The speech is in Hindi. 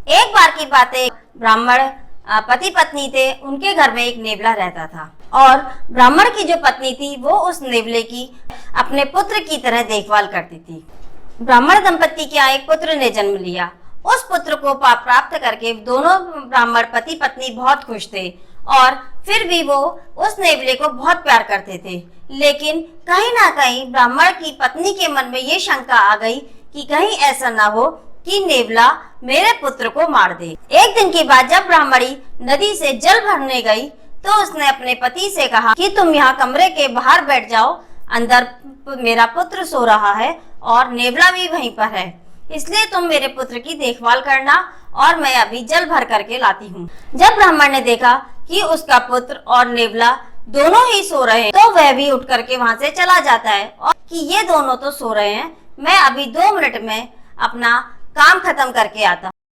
एक बार की बात है, ब्राह्मण पति पत्नी थे। उनके घर में एक नेवला रहता था और ब्राह्मण की जो पत्नी थी वो उस नेवले की अपने पुत्र की तरह देखभाल करती थी। ब्राह्मण दंपति के यहाँ एक पुत्र ने जन्म लिया। उस पुत्र को प्राप्त करके दोनों ब्राह्मण पति पत्नी बहुत खुश थे और फिर भी वो उस नेवले को बहुत प्यार करते थे। लेकिन कहीं ना कहीं ब्राह्मण की पत्नी के मन में ये शंका आ गई कि कहीं ऐसा ना हो कि नेवला मेरे पुत्र को मार दे। एक दिन की बात, जब ब्राह्मणी नदी से जल भरने गई तो उसने अपने पति से कहा कि तुम यहाँ कमरे के बाहर बैठ जाओ, अंदर मेरा पुत्र सो रहा है और नेवला भी वहीं पर है, इसलिए तुम मेरे पुत्र की देखभाल करना और मैं अभी जल भर करके लाती हूँ। जब ब्राह्मण ने देखा कि उसका पुत्र और नेवला दोनों ही सो रहे हैं तो वह भी उठ करके वहां से चला जाता है और कि ये दोनों तो सो रहे हैं, मैं अभी 2 मिनट में अपना काम खत्म करके आता हूँ।